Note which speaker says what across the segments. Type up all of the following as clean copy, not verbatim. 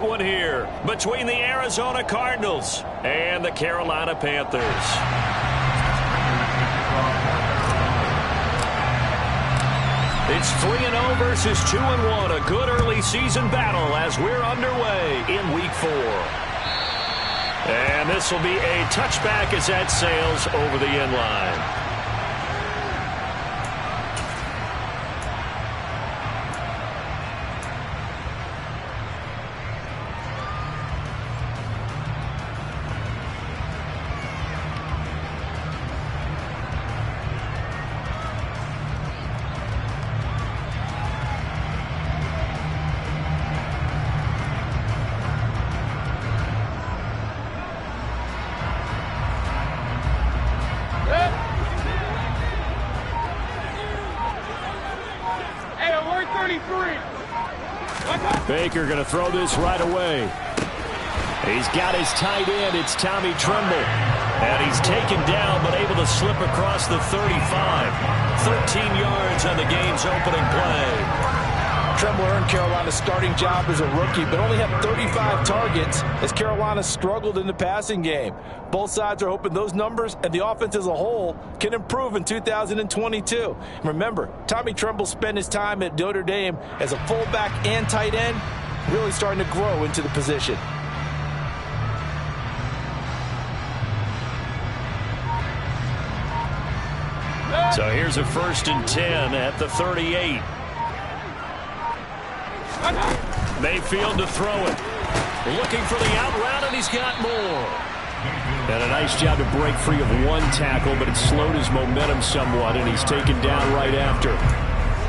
Speaker 1: one here between the Arizona Cardinals and the Carolina Panthers. It's 3-0 versus 2-1, a good early season battle as we're underway in Week 4. And this will be a touchback as that sails over the end line.
Speaker 2: Baker going to throw this right away. He's got his tight end. It's Tommy Tremble. And he's taken down but able to slip across the 35. 13 yards on the game's opening play.
Speaker 3: Tremble earned Carolina's starting job as a rookie, but only had 35 targets as Carolina struggled in the passing game. Both sides are hoping those numbers and the offense as a whole can improve in 2022. Remember, Tommy Tremble spent his time at Notre Dame as a fullback and tight end, really starting to grow into the position.
Speaker 1: So here's a 1st and 10 at the 38. Mayfield to throw it. Looking for the out route, and he's got more.
Speaker 2: And a nice job to break free of one tackle, but it slowed his momentum somewhat, and he's taken down right after.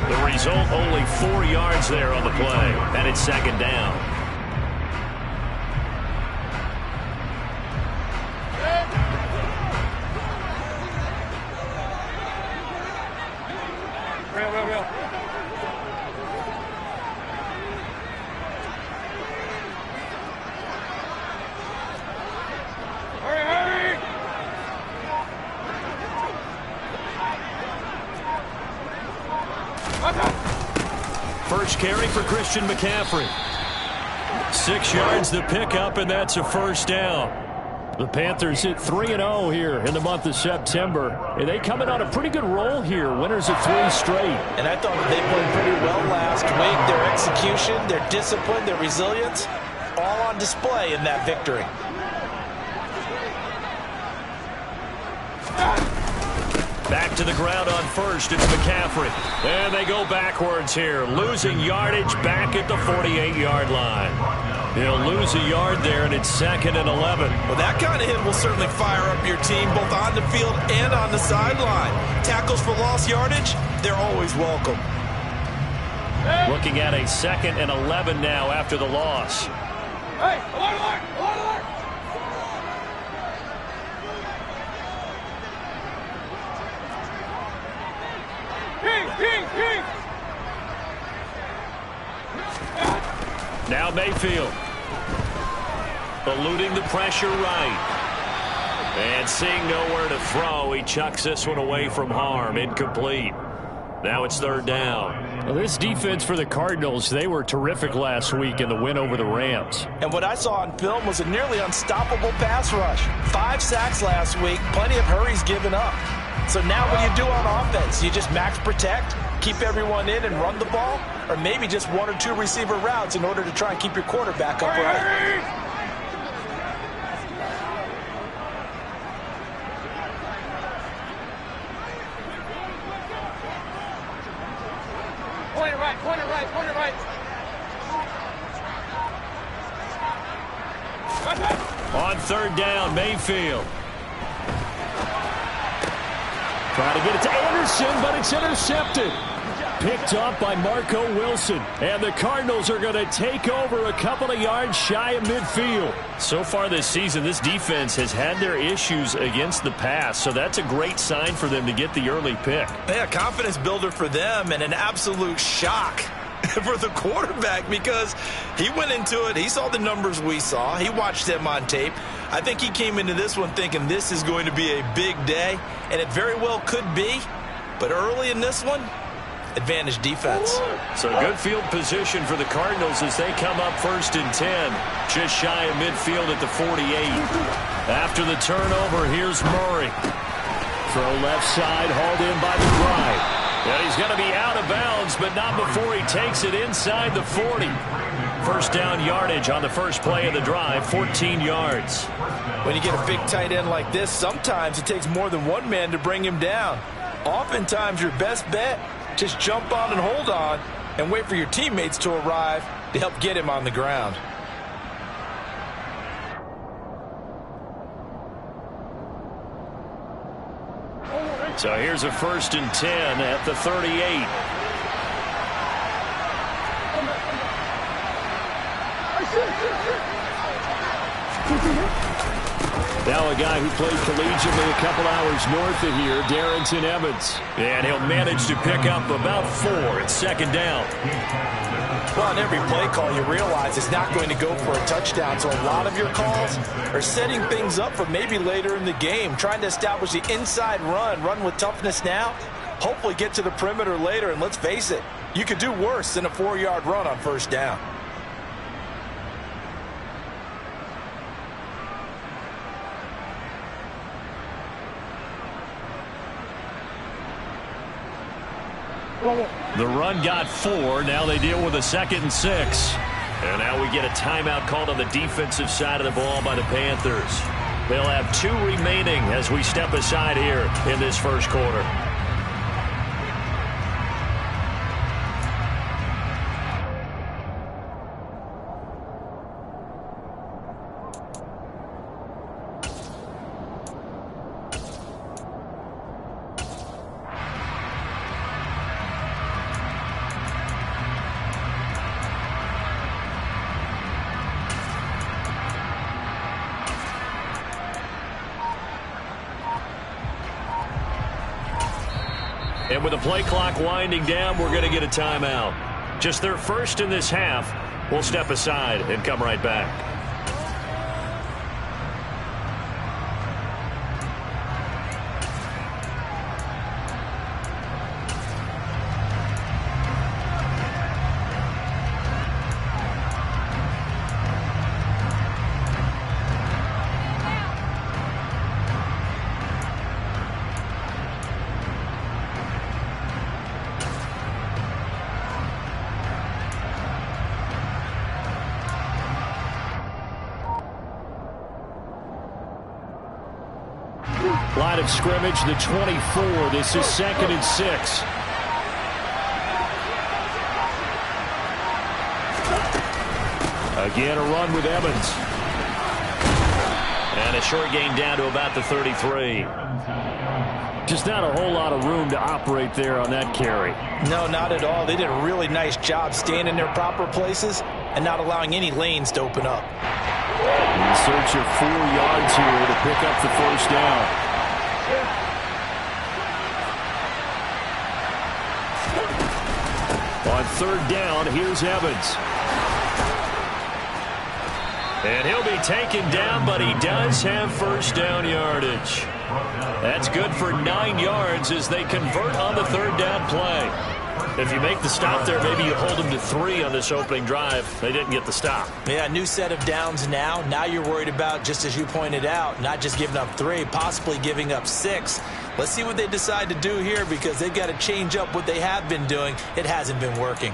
Speaker 1: The result, only 4 yards there on the play, and it's 2nd down. First carry for Christian McCaffrey. 6 yards the pickup, and that's a 1st down.
Speaker 2: The Panthers hit 3-0 here in the month of September. And they come in on a pretty good roll here. Winners of 3 straight.
Speaker 3: And I thought that they played pretty well last week. Their execution, their discipline, their resilience, all on display in that victory.
Speaker 1: Back to the ground on first. It's McCaffrey. And they go backwards here. Losing yardage back at the 48-yard line. He'll lose a yard there, and it's 2nd and 11.
Speaker 3: Well, that kind of hit will certainly fire up your team both on the field and on the sideline. Tackles for lost yardage, they're always welcome.
Speaker 1: Looking at a 2nd and 11 now after the loss.
Speaker 4: Hey, alert, alert, alert, alert.
Speaker 1: Now Mayfield. Eluding the pressure right. And seeing nowhere to throw, he chucks this one away from harm. Incomplete. Now it's 3rd down.
Speaker 2: Well, this defense for the Cardinals, they were terrific last week in the win over the Rams.
Speaker 3: And what I saw on film was a nearly unstoppable pass rush. 5 sacks last week, plenty of hurries given up. So now what do you do on offense? You just max protect, keep everyone in and run the ball, or maybe just 1 or 2 receiver routes in order to try and keep your quarterback upright.
Speaker 4: Point it right, point it right, point it right.
Speaker 1: On 3rd down, Mayfield.
Speaker 2: Trying to get it to Anderson, but it's intercepted. Picked up by Marco Wilson. And the Cardinals are going to take over a couple of yards shy of midfield.
Speaker 1: So far this season, this defense has had their issues against the pass, so that's a great sign for them to get the early pick.
Speaker 3: Yeah, confidence builder for them and an absolute shock for the quarterback because he went into it. He saw the numbers we saw. He watched them on tape. I think he came into this one thinking this is going to be a big day, and it very well could be. But early in this one, advantage defense.
Speaker 1: So good field position for the Cardinals as they come up 1st and 10. Just shy of midfield at the 48. After the turnover, here's Murray.
Speaker 2: Throw left side, hauled in by the drive.
Speaker 1: And he's going to be out of bounds, but not before he takes it inside the 40. First down yardage on the first play of the drive, 14 yards.
Speaker 3: When you get a big tight end like this, sometimes it takes more than one man to bring him down. Oftentimes, your best bet, just jump on and hold on and wait for your teammates to arrive to help get him on the ground.
Speaker 1: So here's a 1st and 10 at the 38.
Speaker 2: Now a guy who played collegiately a couple hours north of here, Darrington Evans.
Speaker 1: And he'll manage to pick up about 4. It's 2nd down.
Speaker 3: Well, on every play call, you realize it's not going to go for a touchdown. So a lot of your calls are setting things up for maybe later in the game, trying to establish the inside run with toughness now, hopefully get to the perimeter later. And let's face it, you could do worse than a 4-yard run on 1st down.
Speaker 1: The run got 4. Now they deal with a 2nd and 6. And now we get a timeout called on the defensive side of the ball by the Panthers. They'll have 2 remaining as we step aside here in this first quarter. And with the play clock winding down, we're going to get a timeout. Just their first in this half. We'll step aside and come right back.
Speaker 2: Line of scrimmage, the 24. This is 2nd and 6. Again, a run with Evans.
Speaker 1: And a short gain down to about the 33.
Speaker 2: Just not a whole lot of room to operate there on that carry.
Speaker 3: No, not at all. They did a really nice job staying in their proper places and not allowing any lanes to open up.
Speaker 2: In search of 4 yards here to pick up the first down. On 3rd down, here's Evans.
Speaker 1: And he'll be taken down, but he does have first down yardage. That's good for 9 yards as they convert on the 3rd down play. If you make the stop there, maybe you hold them to 3 on this opening drive. They didn't get the stop.
Speaker 3: Yeah, new set of downs now. Now you're worried about, just as you pointed out, not just giving up 3, possibly giving up 6. Let's see what they decide to do here because they've got to change up what they have been doing. It hasn't been working.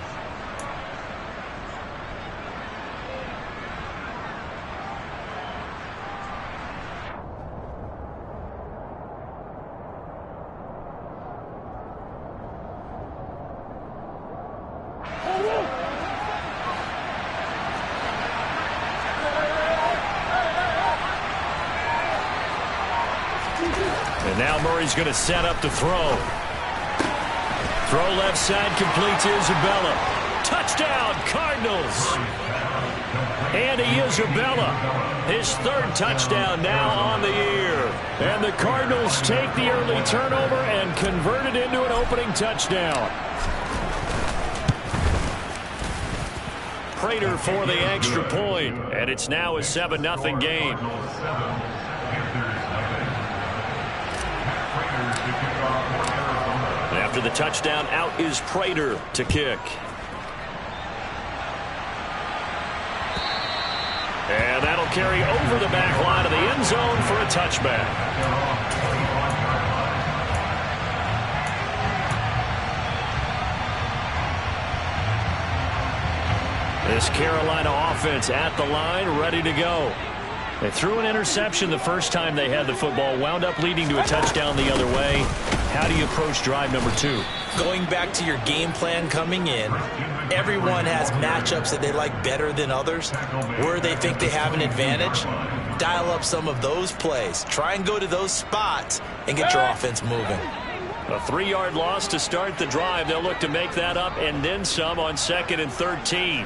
Speaker 1: And now Murray's going to set up to throw. Throw left side, complete to Isabella. Touchdown, Cardinals. Andy Isabella, his 3rd touchdown now on the year. And the Cardinals take the early turnover and convert it into an opening touchdown. Prater for the extra point, and it's now a 7-0 game. After the touchdown, out is Prater to kick. And that'll carry over the back line of the end zone for a touchback. This Carolina offense at the line, ready to go. They threw an interception the first time they had the football, wound up leading to a touchdown the other way. How do you approach drive number 2?
Speaker 3: Going back to your game plan coming in, everyone has matchups that they like better than others, where they think they have an advantage. Dial up some of those plays. Try and go to those spots and get your offense moving.
Speaker 1: A 3-yard loss to start the drive. They'll look to make that up and then some on 2nd and 13.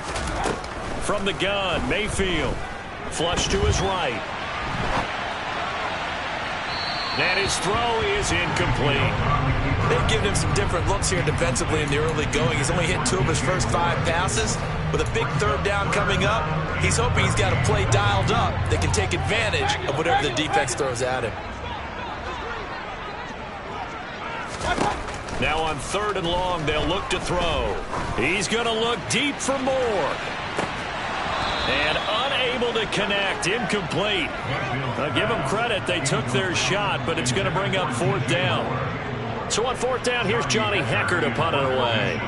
Speaker 1: From the gun, Mayfield. Flush to his right. And his throw is incomplete.
Speaker 3: They've given him some different looks here defensively in the early going. He's only hit 2 of his first 5 passes. With a big 3rd down coming up, he's hoping he's got a play dialed up that can take advantage of whatever the defense throws at him.
Speaker 1: Now on 3rd and long, they'll look to throw. He's going to look deep for more. And unable to connect, incomplete. Now give them credit, they took their shot, but it's going to bring up 4th down. So on 4th down, here's Johnny Hecker to punt it away.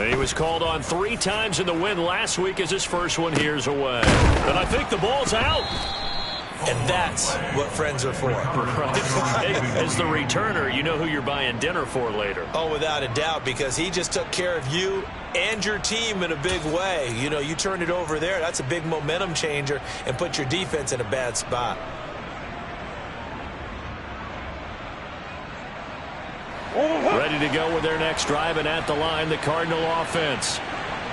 Speaker 1: He was called on 3 times in the win last week as his first one here's away. And I think the ball's out.
Speaker 3: And that's what friends are for.
Speaker 1: Right. Hey, as the returner, you know who you're buying dinner for later.
Speaker 3: Oh, without a doubt, because he just took care of you and your team in a big way. You know, you turned it over there. That's a big momentum changer and put your defense in a bad spot.
Speaker 1: Ready to go with their next drive, and at the line, the Cardinal offense.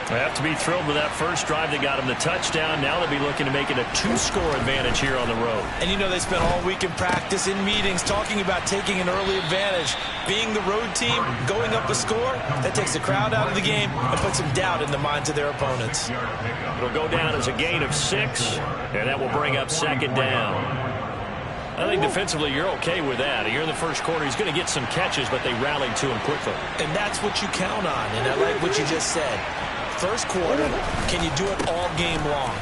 Speaker 1: They have to be thrilled with that first drive that got them the touchdown. Now they'll be looking to make it a 2-score advantage here on the road.
Speaker 3: And you know they spent all week in practice, in meetings, talking about taking an early advantage. Being the road team, going up a score, that takes the crowd out of the game and puts some doubt in the minds of their opponents.
Speaker 1: It'll go down as a gain of 6, and that will bring up 2nd down. I think defensively you're okay with that. You're in the first quarter. He's going to get some catches, but they rallied to him quickly.
Speaker 3: And that's what you count on, and I like what you just said. First quarter, can you do it all game long?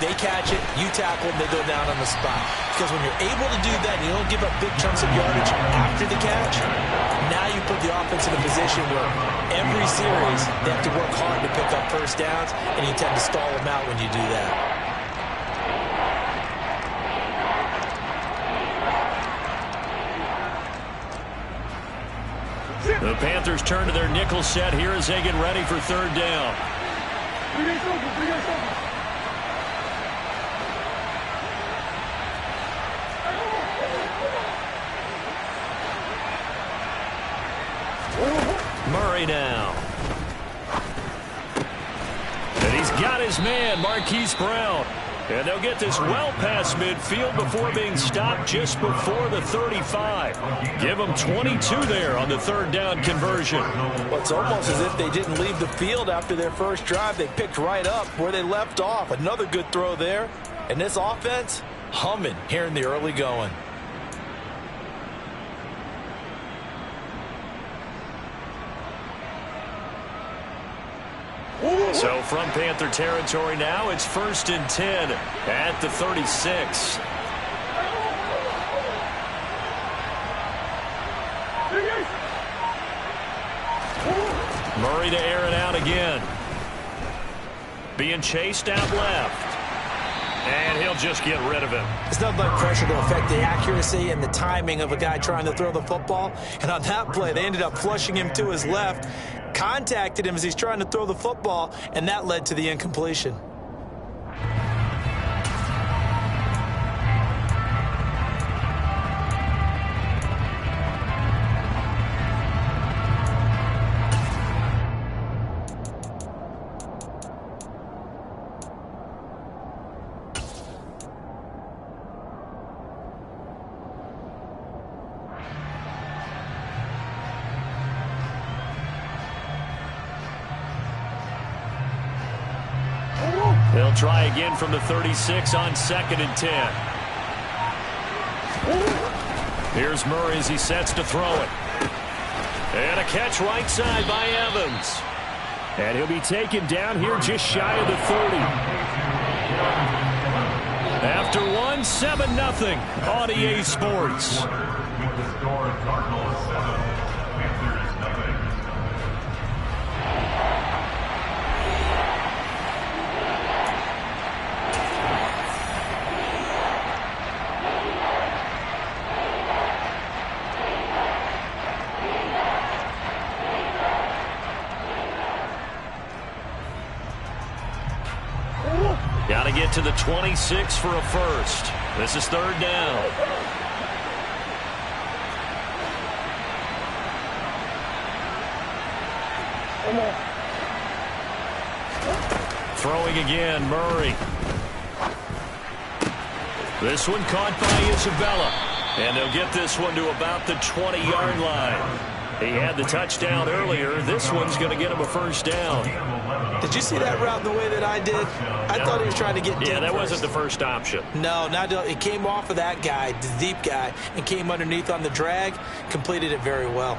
Speaker 3: They catch it, you tackle them, they go down on the spot. Because when you're able to do that, and you don't give up big chunks of yardage after the catch, now you put the offense in a position where every series they have to work hard to pick up first downs, and you tend to stall them out when you do that.
Speaker 1: The Panthers turn to their nickel set here as they get ready for 3rd down. Murray now. And he's got his man, Marquise Brown. And they'll get this well past midfield before being stopped just before the 35. Give them 22 there on the 3rd down conversion.
Speaker 3: Well, it's almost as if they didn't leave the field after their first drive. They picked right up where they left off. Another good throw there. And this offense, humming here in the early going.
Speaker 1: So from Panther territory now, it's 1st and 10 at the 36. Murray to air it out again. Being chased out left. And he'll just get rid of him.
Speaker 3: It's nothing like pressure to affect the accuracy and the timing of a guy trying to throw the football. And on that play, they ended up flushing him to his left, contacted him as he's trying to throw the football, and that led to the incompletion.
Speaker 1: They'll try again from the 36 on 2nd and 10. Here's Murray as he sets to throw it. And a catch right side by Evans.
Speaker 2: And he'll be taken down here just shy of the 30.
Speaker 1: After one, 7-0 on EA Sports. Got to get to the 26 for a first. This is third down. Throwing again, Murray. This one caught by Isabella. And they'll get this one to about the 20-yard line. He had the touchdown earlier. This one's going to get him a first down.
Speaker 3: Did you see that route the way that I did? I thought he was trying to get deep.
Speaker 1: Yeah, that
Speaker 3: first.
Speaker 1: wasn't the first option.
Speaker 3: No, it came off of that guy, the deep guy, and came underneath on the drag. Completed it very well.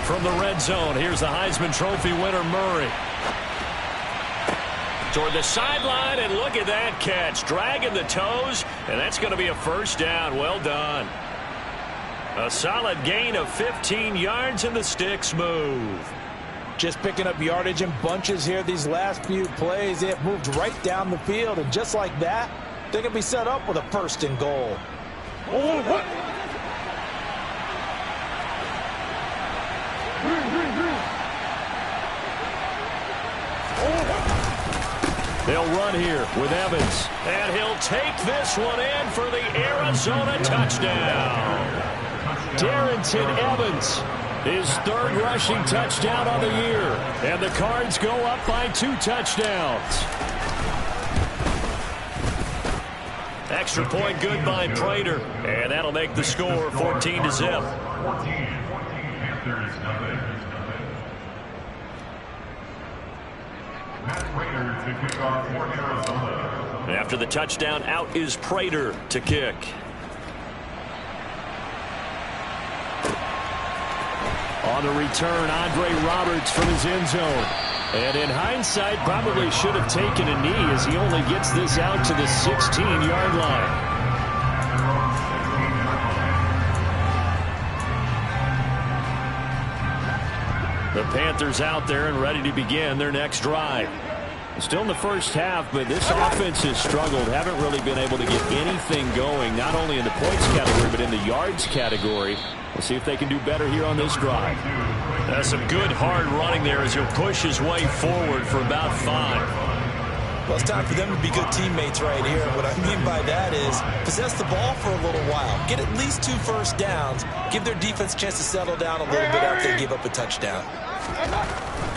Speaker 1: From the red zone, here's the Heisman Trophy winner, Murray. Toward the sideline, and look at that catch. Dragging the toes, and that's going to be a first down. Well done. A solid gain of 15 yards, and the sticks move.
Speaker 3: Just picking up yardage in bunches here these last few plays. They have moved right down the field, and just like that, they're going to be set up with a first and goal.
Speaker 1: They'll run here with Evans. And he'll take this one in for the Arizona touchdown.
Speaker 2: Darrington Evans, his third rushing touchdown on the year.
Speaker 1: And the Cards go up by 2 touchdowns. Extra point good by Prater. And that'll make the score 14-0. After the touchdown, out is Prater to kick.
Speaker 2: On the return, Andre Roberts from his end zone. And in hindsight, probably should have taken a knee as he only gets this out to the 16-yard line.
Speaker 1: The Panthers out there and ready to begin their next drive.
Speaker 2: Still in the first half, but this offense has struggled. Haven't really been able to get anything going, not only in the points category, but in the yards category. We'll see if they can do better here on this drive.
Speaker 1: That's some good hard running there as he'll push his way forward for about 5.
Speaker 3: Well, it's time for them to be good teammates right here. And what I mean by that is possess the ball for a little while. Get at least 2 first downs. Give their defense a chance to settle down a little bit after they give up a touchdown.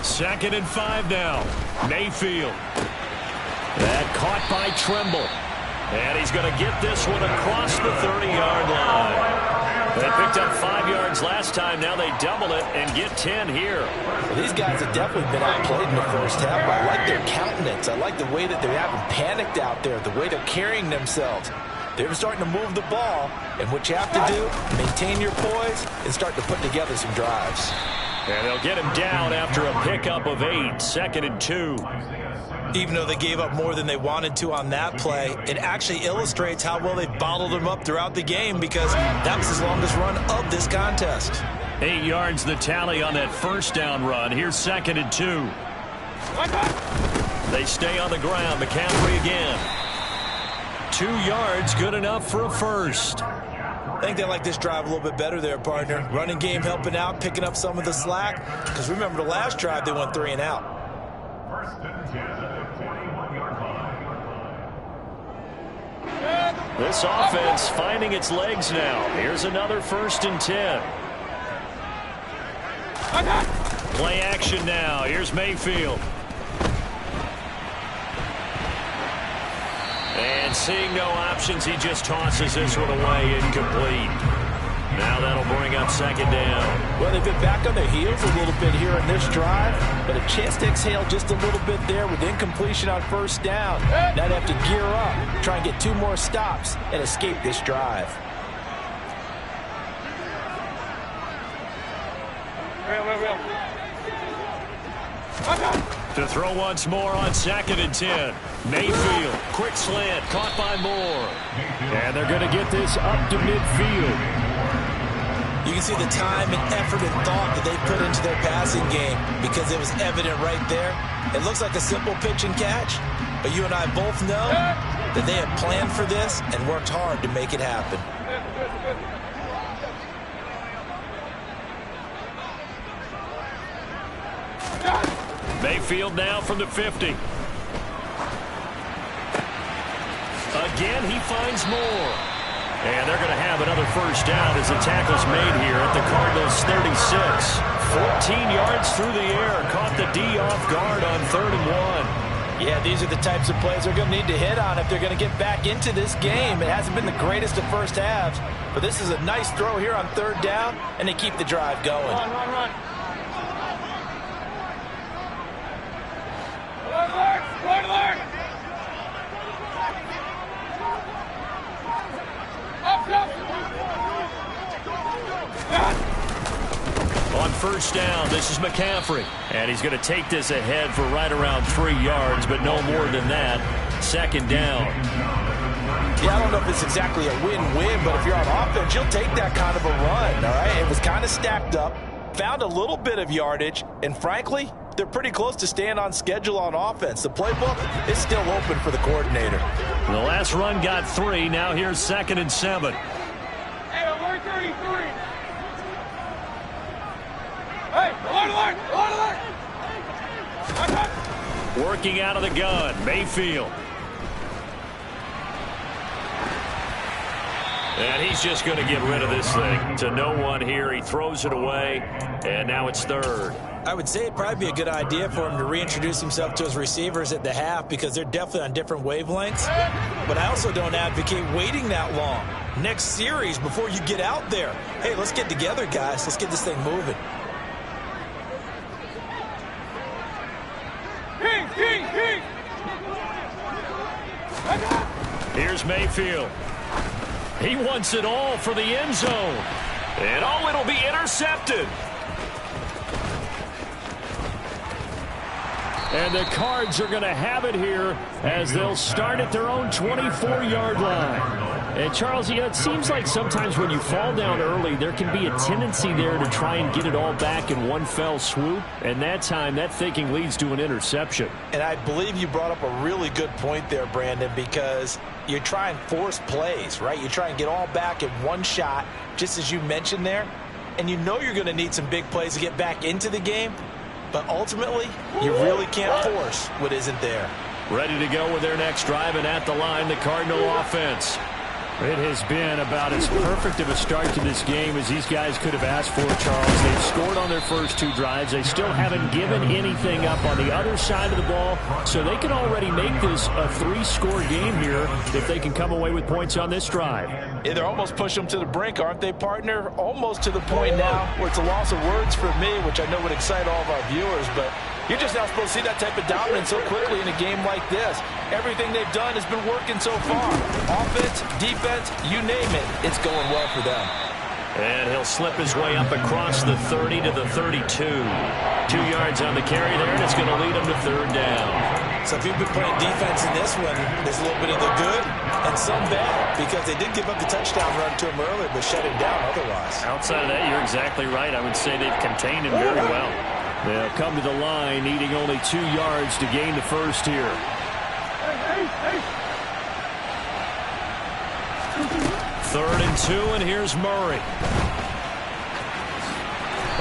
Speaker 1: 2nd and 5 now. Mayfield.
Speaker 2: That caught by Trimble.
Speaker 1: And he's going to get this one across the 30-yard line. They picked up 5 yards last time. Now they double it and get 10 here.
Speaker 3: Well, these guys have definitely been outplayed in the first half. I like their countenance. I like the way that they haven't panicked out there, the way they're carrying themselves. They're starting to move the ball, and what you have to do, maintain your poise and start to put together some drives.
Speaker 1: And they'll get him down after a pickup of 8, 2nd and 2.
Speaker 3: Even though they gave up more than they wanted to on that play, it actually illustrates how well they bottled them up throughout the game because that was his longest run of this contest.
Speaker 1: 8 yards the tally on that first down run. Here's 2nd and 2. They stay on the ground. McCaffrey again. 2 yards, good enough for a first.
Speaker 3: I think they like this drive a little bit better there, partner. Running game helping out, picking up some of the slack. Because remember the last drive, they went 3 and out.
Speaker 1: This offense finding its legs now. Here's another 1st and 10. Play action now. Here's Mayfield. And seeing no options, he just tosses this one away, incomplete. Now that'll bring up second down.
Speaker 3: Well, they've been back on their heels a little bit here in this drive, but a chance to exhale just a little bit there with incompletion on first down. Now they have to gear up, try and get 2 more stops, and escape this drive.
Speaker 1: To throw once more on 2nd and 10. Mayfield, quick slant, caught by Moore.
Speaker 2: And they're going to get this up to midfield.
Speaker 3: You can see the time and effort and thought that they put into their passing game because it was evident right there. It looks like a simple pitch and catch, but you and I both know that they had planned for this and worked hard to make it happen.
Speaker 1: Mayfield now from the 50. Again, he finds Moore. And they're going to have another first down as the tackle's made here at the Cardinals' 36. 14 yards through the air. Caught the D off guard on 3rd and 1.
Speaker 3: Yeah, these are the types of plays they're going to need to hit on if they're going to get back into this game. It hasn't been the greatest of first halves, but this is a nice throw here on 3rd down, and they keep the drive going.
Speaker 4: Run. Alert!
Speaker 1: On first down, this is McCaffrey. And he's going to take this ahead for right around 3 yards, but no more than that. 2nd down.
Speaker 3: Yeah, I don't know if it's exactly a win-win, but if you're on offense, you'll take that kind of a run, all right? It was kind of stacked up, found a little bit of yardage, and frankly, they're pretty close to staying on schedule on offense. The playbook is still open for the coordinator.
Speaker 1: The last run got 3. Now here's 2nd and 7.
Speaker 4: Hey, alert 33. Hey, alert!
Speaker 1: Working out of the gun, Mayfield. And he's just going to get rid of this thing. To no one here. He throws it away, and now it's 3rd.
Speaker 3: I would say it'd probably be a good idea for him to reintroduce himself to his receivers at the half because they're definitely on different wavelengths. But I also don't advocate waiting that long. Next series before you get out there. Hey, let's get together, guys. Let's get this thing moving.
Speaker 4: King!
Speaker 1: Here's Mayfield. He wants it all for the end zone. And it'll be intercepted. And the Cards are going to have it here as they'll start at their own 24-yard line. And, Charles, it seems like sometimes when you fall down early, there can be a tendency there to try and get it all back in one fell swoop. And that time, that thinking leads to an interception.
Speaker 3: And I believe you brought up a really good point there, Brandon, because you try and force plays, right? You try and get all back in one shot, just as you mentioned there. And you know you're going to need some big plays to get back into the game. But ultimately, you really can't force what isn't there.
Speaker 1: Ready to go with their next drive, and at the line, the Cardinal offense.
Speaker 2: It has been about as perfect of a start to this game as these guys could have asked for, Charles. They've scored on their first 2 drives. They still haven't given anything up on the other side of the ball, so they can already make this a 3-score game here if they can come away with points on this drive.
Speaker 3: Yeah, they're almost pushing them to the brink, aren't they, partner? Almost to the point now where it's a loss of words for me, which I know would excite all of our viewers, but you're just not supposed to see that type of dominance so quickly in a game like this. Everything they've done has been working so far. Offense, defense, you name it, it's going well for them.
Speaker 1: And he'll slip his way up across the 30 to the 32. 2 yards on the carry there, and it's going to lead him to 3rd down.
Speaker 3: So if you've been playing defense in this one, there's a little bit of the good and some bad, because they did give up the touchdown run to him earlier, but shut him down otherwise.
Speaker 1: Outside of that, you're exactly right. I would say they've contained him very well.
Speaker 2: They'll come to the line, needing only 2 yards to gain the first here.
Speaker 1: 3rd and 2, and here's Murray.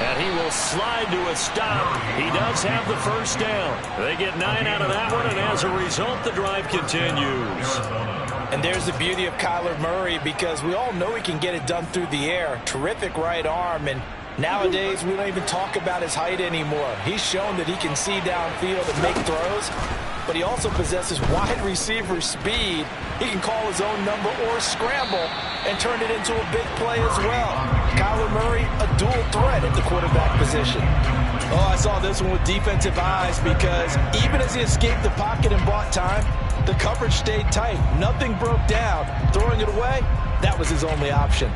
Speaker 1: And he will slide to a stop. He does have the first down. They get 9 out of that one, and as a result, the drive continues.
Speaker 3: And there's the beauty of Kyler Murray, because we all know he can get it done through the air. Terrific right arm, and nowadays we don't even talk about his height anymore. He's shown that he can see downfield and make throws. but he also possesses wide receiver speed. He can call his own number or scramble and turn it into a big play as well. Kyler Murray, a dual threat at the quarterback position. Oh, I saw this one with defensive eyes because even as he escaped the pocket and bought time, the coverage stayed tight. Nothing broke down. Throwing it away, that was his only option.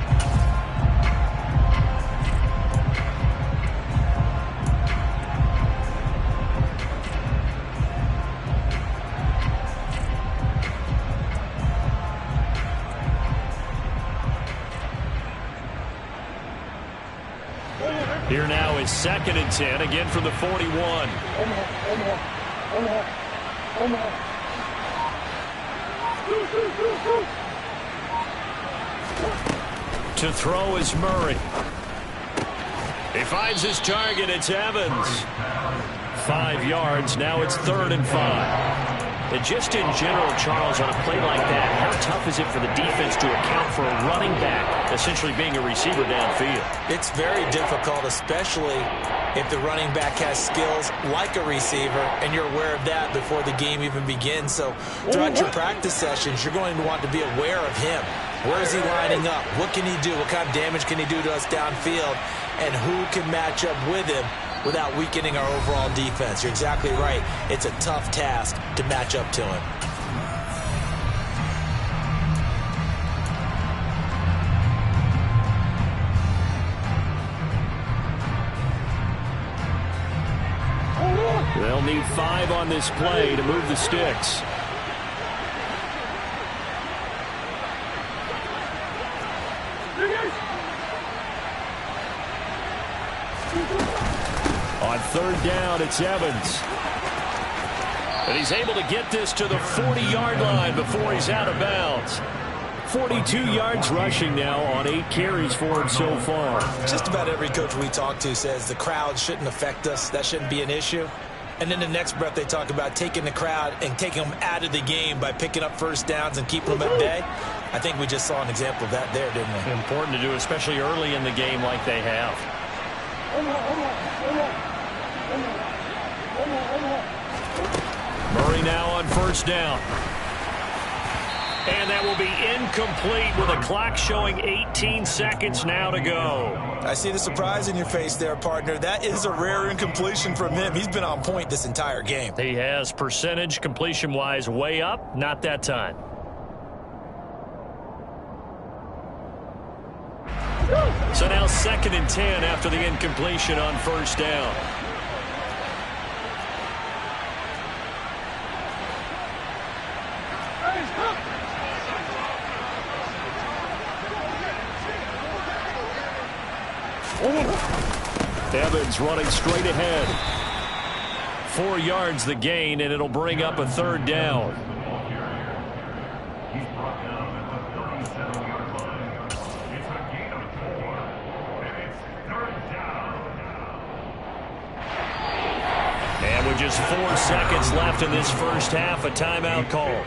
Speaker 1: Here now is 2nd and 10, again from the 41. To throw is Murray. He finds his target. It's Evans. 5 yards. Now it's 3rd and 5. And just in general, Charles, on a play like that, how tough is it for the defense to account for a running back essentially being a receiver downfield?
Speaker 3: It's very difficult, especially if the running back has skills like a receiver, and you're aware of that before the game even begins. So throughout your practice sessions, you're going to want to be aware of him. Where is he lining up? What can he do? What kind of damage can he do to us downfield? And who can match up with him without weakening our overall defense? You're exactly right. It's a tough task to match up to him.
Speaker 1: They'll need 5 on this play to move the sticks. On 3rd down, it's Evans. And he's able to get this to the 40-yard line before he's out of bounds. 42 yards rushing now on 8 carries for him so far.
Speaker 3: Just about every coach we talk to says the crowd shouldn't affect us. That shouldn't be an issue. And then the next breath they talk about taking the crowd and taking them out of the game by picking up first downs and keeping them at bay. I think we just saw an example of that there, didn't we?
Speaker 1: Important to do, especially early in the game like they have. Murray now on 1st down. And that will be incomplete with a clock showing 18 seconds now to go.
Speaker 3: I see the surprise in your face there, partner. That is a rare incompletion from him. He's been on point this entire game.
Speaker 1: He has percentage completion-wise way up, not that time. So now 2nd and 10 after the incompletion on 1st down. Evans running straight ahead. 4 yards the gain, and it'll bring up a 3rd down. And with just 4 seconds left in this first half, a timeout call.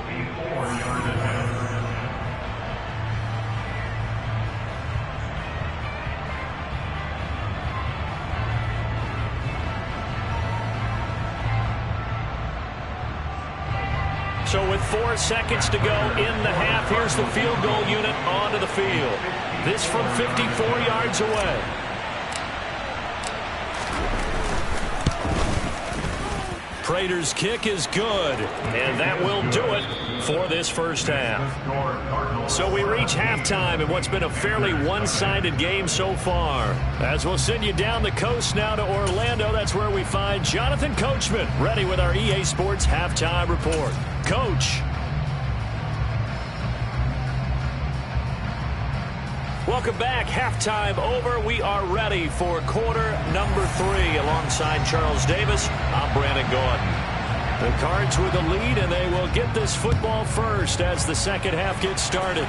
Speaker 1: So with 4 seconds to go in the half, here's the field goal unit onto the field. This from 54 yards away. Prater's kick is good, and that will do it for this first half. So we reach halftime in what's been a fairly one-sided game so far. As we'll send you down the coast now to Orlando, that's where we find Jonathan Coachman ready with our EA Sports Halftime Report. Coach. Welcome back. Halftime over. We are ready for quarter number 3 alongside Charles Davis. I'm Brandon Gordon. The Cards with the lead, and they will get this football first as the second half gets started.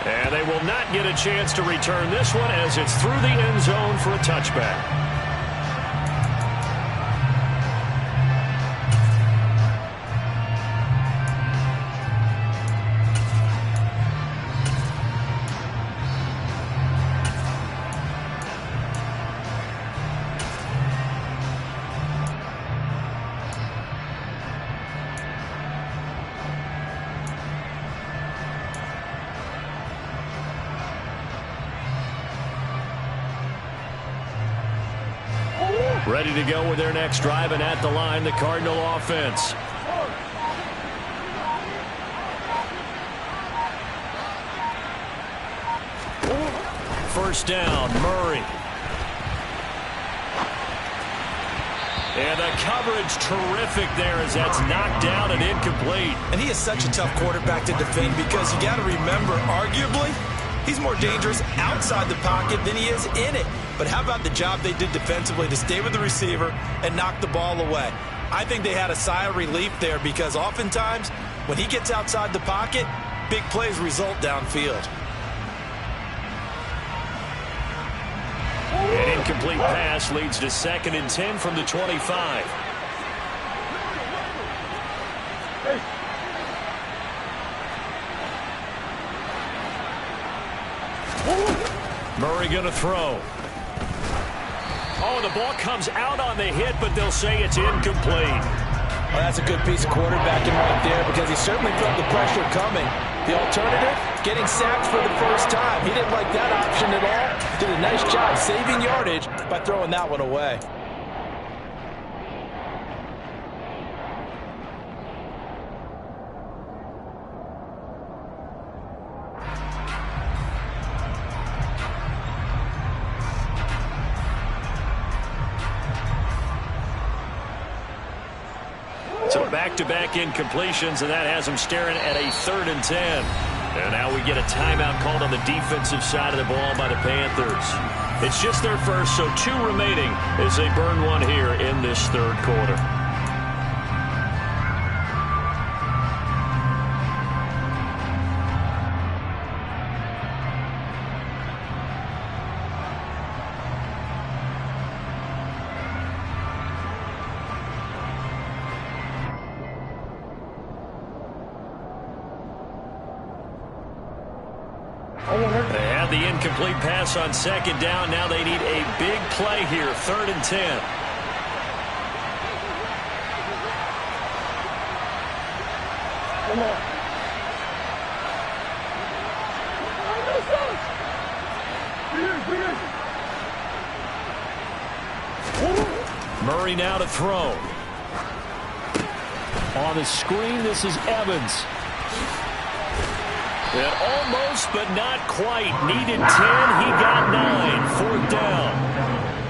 Speaker 1: And they will not get a chance to return this one as it's through the end zone for a touchback. Ready to go with their next drive, and at the line, the Cardinal offense. First down, Murray. And the coverage terrific there as that's knocked down and incomplete.
Speaker 3: And he is such a tough quarterback to defend because you got to remember, arguably, he's more dangerous outside the pocket than he is in it. But how about the job they did defensively to stay with the receiver and knock the ball away? I think they had a sigh of relief there because oftentimes when he gets outside the pocket, big plays result downfield.
Speaker 1: An incomplete pass leads to 2nd and 10 from the 25. Murray going to throw. Oh, the ball comes out on the hit, but they'll say it's incomplete.
Speaker 3: Well, that's a good piece of quarterbacking right there because he certainly felt the pressure coming. The alternative, getting sacked for the first time. He didn't like that option at all. Did a nice job saving yardage by throwing that one away.
Speaker 1: So back-to-back incompletions, and that has them staring at a 3rd and 10. And now we get a timeout called on the defensive side of the ball by the Panthers. It's just their first, so 2 remaining as they burn one here in this 3rd quarter. They had the incomplete pass on 2nd down. Now they need a big play here, 3rd and 10. Murray now to throw. On the screen, this is Evans. And almost, but not quite. Needed 10, he got 9. 4th down.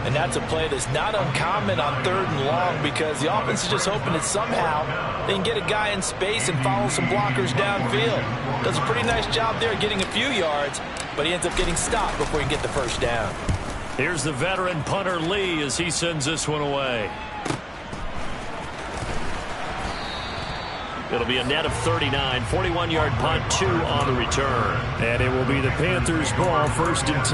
Speaker 3: And that's a play that's not uncommon on 3rd and long because the offense is just hoping that somehow they can get a guy in space and follow some blockers downfield. Does a pretty nice job there getting a few yards, but he ends up getting stopped before he can get the first down.
Speaker 1: Here's the veteran punter Lee as he sends this one away. It'll be a net of 39, 41-yard punt, 2 on the return. And it will be the Panthers' ball, 1st and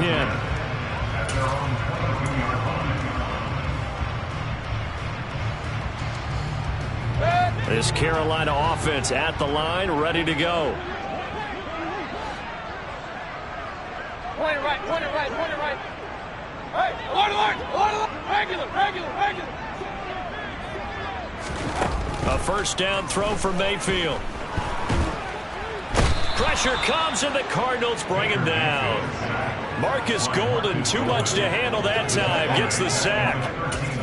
Speaker 1: 10. This Carolina offense at the line, ready to go.
Speaker 4: Point it right, point it right, point it right. Hey, line, regular.
Speaker 1: A first down throw for Mayfield. Pressure comes, and the Cardinals bring him down. Marcus Golden, too much to handle that time, gets the sack.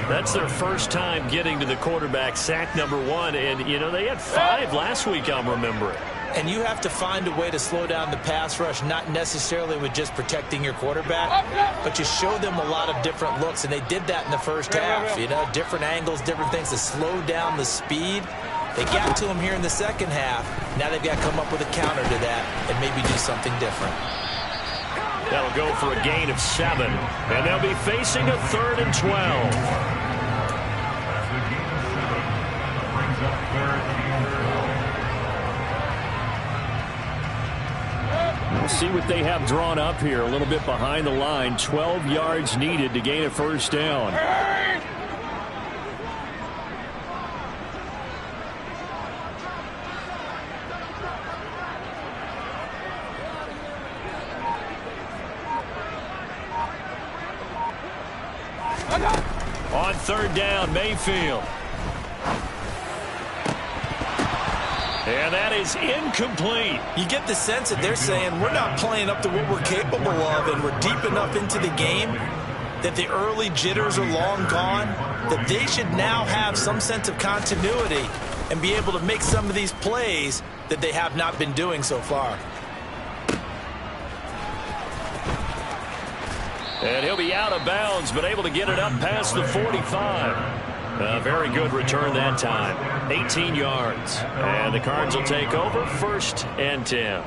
Speaker 1: That's their first time getting to the quarterback, sack number 1. And, you know, they had 5 last week, I'm remembering.
Speaker 3: And you have to find a way to slow down the pass rush, not necessarily with just protecting your quarterback, but you show them a lot of different looks, and they did that in the first half. You know, different angles, different things to slow down the speed. They got to him here in the second half. Now they've got to come up with a counter to that and maybe do something different.
Speaker 1: That'll go for a gain of 7, and they'll be facing a 3rd and 12. We'll see what they have drawn up here a little bit behind the line. 12 yards needed to gain a first down. On 3rd down, Mayfield. And that is incomplete.
Speaker 3: You get the sense that they're saying we're not playing up to what we're capable of, and we're deep enough into the game that the early jitters are long gone, that they should now have some sense of continuity and be able to make some of these plays that they have not been doing so far.
Speaker 1: And he'll be out of bounds, but able to get it up past the 45. A very good return that time. 18 yards. And the Cards will take over 1st and 10.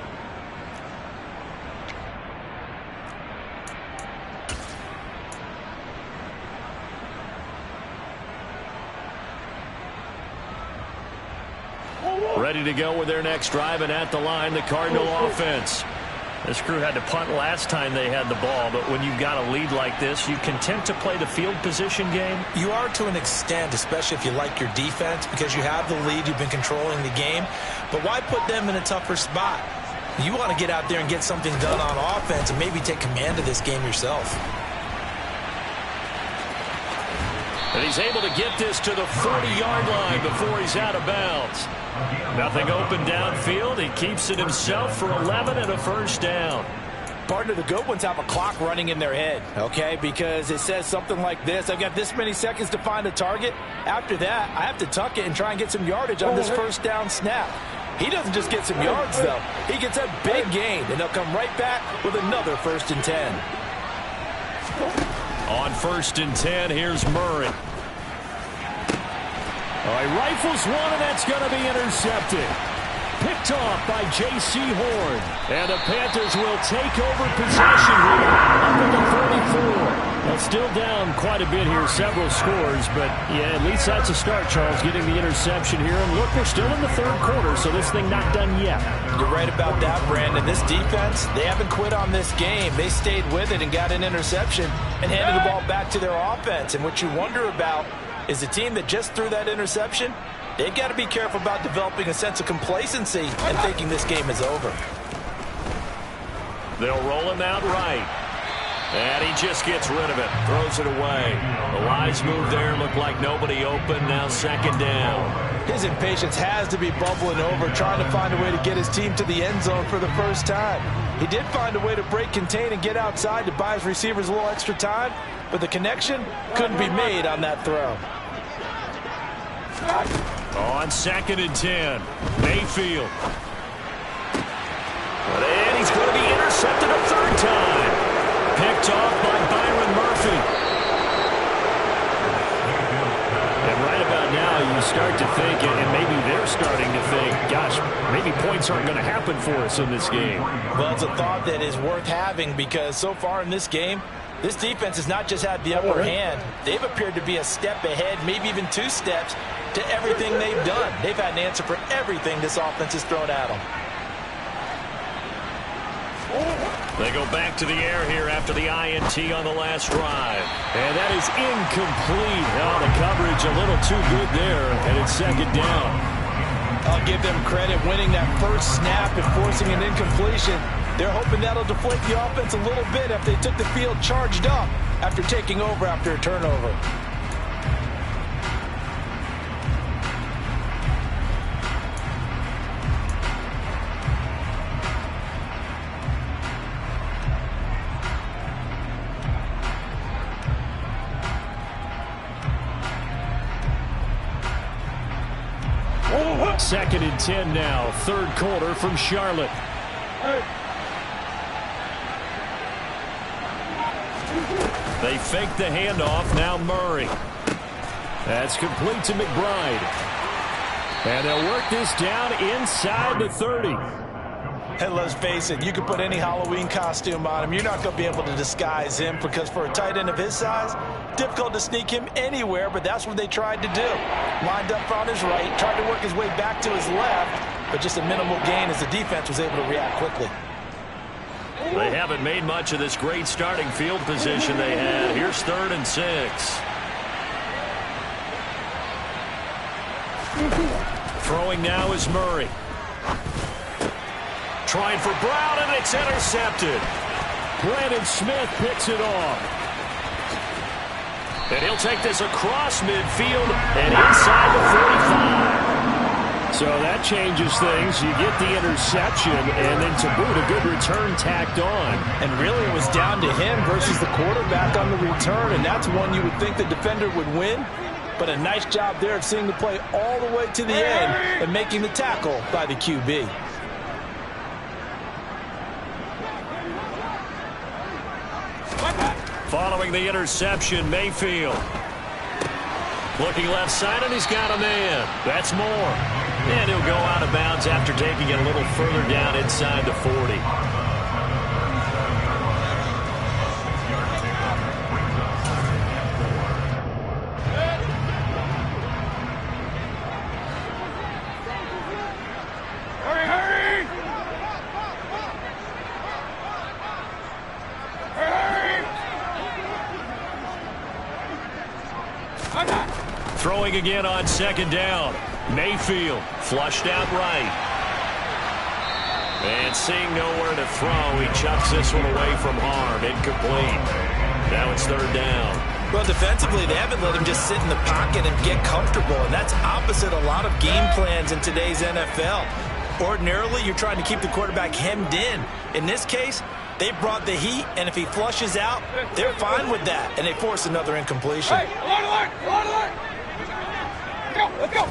Speaker 1: Ready to go with their next drive, and at the line, the Cardinal offense. This crew had to punt last time they had the ball, but when you've got a lead like this, you content to play the field position game?
Speaker 3: You are to an extent, especially if you like your defense, because you have the lead, you've been controlling the game. But why put them in a tougher spot? You want to get out there and get something done on offense and maybe take command of this game yourself.
Speaker 1: And he's able to get this to the 40-yard line before he's out of bounds. Nothing open downfield. He keeps it himself for 11 and a 1st down.
Speaker 3: Partner, the good ones have a clock running in their head, okay? Because it says something like this: I've got this many seconds to find a target. After that, I have to tuck it and try and get some yardage on this 1st down snap. He doesn't just get some yards, though. He gets a big gain, and they'll come right back with another 1st and 10.
Speaker 1: On 1st and 10, here's Murray.
Speaker 2: He rifles one, and that's going to be intercepted. Picked off by J.C. Horn.
Speaker 1: And the Panthers will take over possession here up at the 44.
Speaker 2: Well, still down quite a bit here, several scores, but yeah, at least that's a start, Charles, getting the interception here. And look, we're still in the 3rd quarter, so this thing not done yet.
Speaker 3: You're right about that, Brandon. This defense, they haven't quit on this game. They stayed with it and got an interception and handed the ball back to their offense. And what you wonder about is the team that just threw that interception, they've got to be careful about developing a sense of complacency and thinking this game is over.
Speaker 1: They'll roll him out right. And he just gets rid of it, throws it away. The Lions move there, look like nobody open, now 2nd down.
Speaker 3: His impatience has to be bubbling over, trying to find a way to get his team to the end zone for the 1st time. He did find a way to break contain and get outside to buy his receivers a little extra time, but the connection couldn't be made on that throw.
Speaker 1: On 2nd and 10, Mayfield. And he's going to be intercepted a 3rd time. Picked off by Byron Murphy. And right about now, you start to think, and maybe they're starting to think, gosh, maybe points aren't going to happen for us in this game.
Speaker 3: Well, it's a thought that is worth having, because so far in this game, this defense has not just had the upper hand. They've appeared to be a step ahead, maybe even 2 steps, to everything they've done. They've had an answer for everything this offense has thrown at them.
Speaker 1: They go back to the air here after the INT on the last drive.
Speaker 2: And that is incomplete. Oh, the coverage a little too good there, and it's 2nd down.
Speaker 3: I'll give them credit winning that 1st snap and forcing an incompletion. They're hoping that'll deflate the offense a little bit if they took the field charged up after taking over after a turnover.
Speaker 2: Second and 10 now, 3rd quarter from Charlotte.
Speaker 1: They fake the handoff, now Murray.
Speaker 2: That's complete to McBride. And they'll work this down inside the 30.
Speaker 3: And let's face it, you can put any Halloween costume on him. You're not going to be able to disguise him, because for a tight end of his size, difficult to sneak him anywhere, but that's what they tried to do. Lined up on his right, tried to work his way back to his left, but just a minimal gain as the defense was able to react quickly.
Speaker 1: They haven't made much of this great starting field position they had. Here's 3rd and 6. Throwing now is Murray. Trying for Brown, and it's intercepted.
Speaker 2: Brandon Smith picks it off.
Speaker 1: And he'll take this across midfield and inside the 45.
Speaker 2: So that changes things. You get the interception, and then to boot, a good return tacked on.
Speaker 3: And really it was down to him versus the quarterback on the return, and that's one you would think the defender would win. But a nice job there of seeing the play all the way to the end and making the tackle by the QB.
Speaker 1: Following the interception, Mayfield. Looking left side, and he's got a man. That's Moore. And he'll go out of bounds after taking it a little further down inside the 40. Throwing again on second down. Mayfield flushed out right. And seeing nowhere to throw, he chucks this one away from harm. Incomplete. Now it's third down.
Speaker 3: Well, defensively, they haven't let him just sit in the pocket and get comfortable, and that's opposite a lot of game plans in today's NFL. Ordinarily, you're trying to keep the quarterback hemmed in. In this case, they brought the heat, and if he flushes out, they're fine with that, and they force another incompletion.
Speaker 4: Hey, alert! Let's go!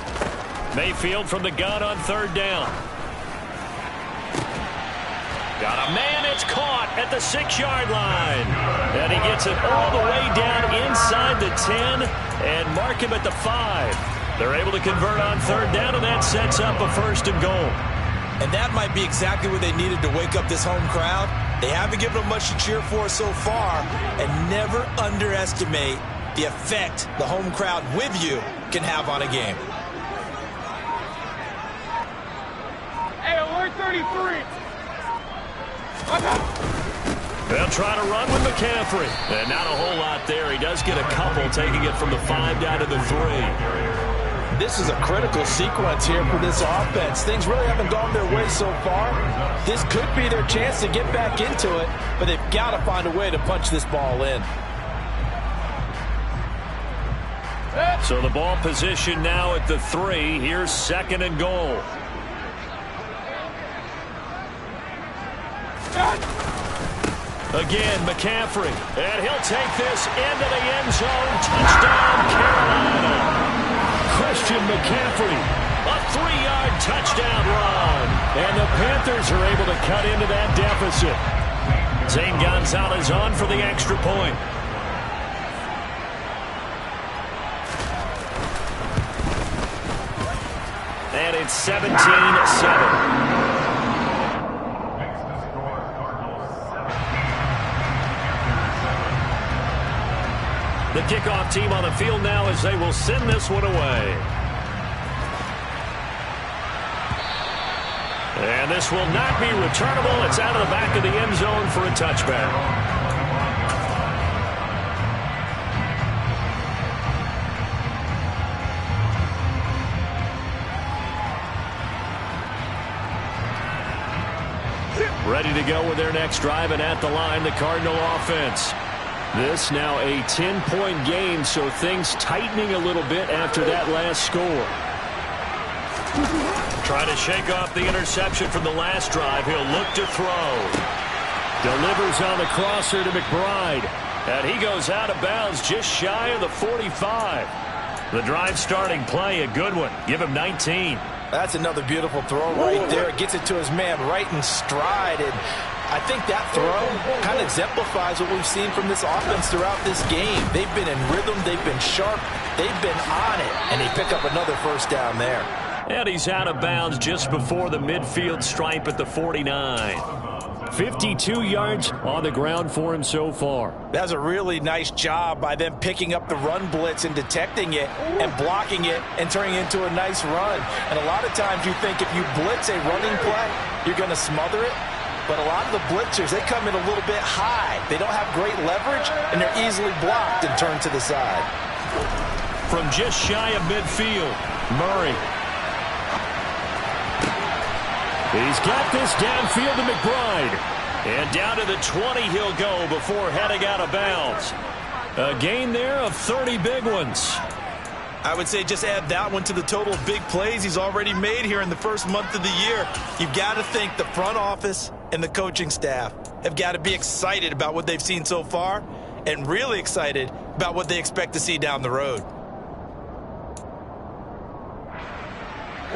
Speaker 1: Mayfield from the gun on third down. Got a man, it's caught at the 6-yard line. And he gets it all the way down inside the 10 and mark him at the 5. They're able to convert on third down, and that sets up a first and goal.
Speaker 3: And that might be exactly what they needed to wake up this home crowd. They haven't given them much to cheer for so far, and never underestimate the effect the home crowd with you can have on a game.
Speaker 4: Hey, alert 33!
Speaker 1: They'll try to run with McCaffrey. And not a whole lot there. He does get a couple, taking it from the 5 down to the 3.
Speaker 3: This is a critical sequence here for this offense. Things really haven't gone their way so far. This could be their chance to get back into it, but they've got to find a way to punch this ball in.
Speaker 1: So the ball position now at the 3. Here's second and goal. Again, McCaffrey. And he'll take this into the end zone. Touchdown, Carolina. Christian McCaffrey. A 3-yard touchdown run. And the Panthers are able to cut into that deficit. Zane Gonzalez on for the extra point. And it's 17-7. The kickoff team on the field now as they will send this one away. And this will not be returnable. It's out of the back of the end zone for a touchback. Ready to go with their next drive, and at the line, the Cardinal offense. This now a 10-point game, so things tightening a little bit after that last score. Trying to shake off the interception from the last drive. He'll look to throw. Delivers on the crosser to McBride. And he goes out of bounds just shy of the 45. The drive starting play, a good one. Give him 19.
Speaker 3: That's another beautiful throw right there. Gets it to his man right in stride. And I think that throw kind of exemplifies what we've seen from this offense throughout this game. They've been in rhythm. They've been sharp. They've been on it. And they pick up another first down there.
Speaker 1: And he's out of bounds just before the midfield stripe at the 49. 52 yards on the ground for him so far.
Speaker 3: That's a really nice job by them picking up the run blitz and detecting it and blocking it and turning it into a nice run. And a lot of times you think if you blitz a running play, you're going to smother it. But a lot of the blitzers, they come in a little bit high. They don't have great leverage, and they're easily blocked and turned to the side.
Speaker 1: From just shy of midfield, Murray. He's got this downfield to McBride. And down to the 20 he'll go before heading out of bounds. A gain there of 30 big ones.
Speaker 3: I would say just add that one to the total of big plays he's already made here in the first month of the year. You've got to think the front office and the coaching staff have got to be excited about what they've seen so far and really excited about what they expect to see down the road.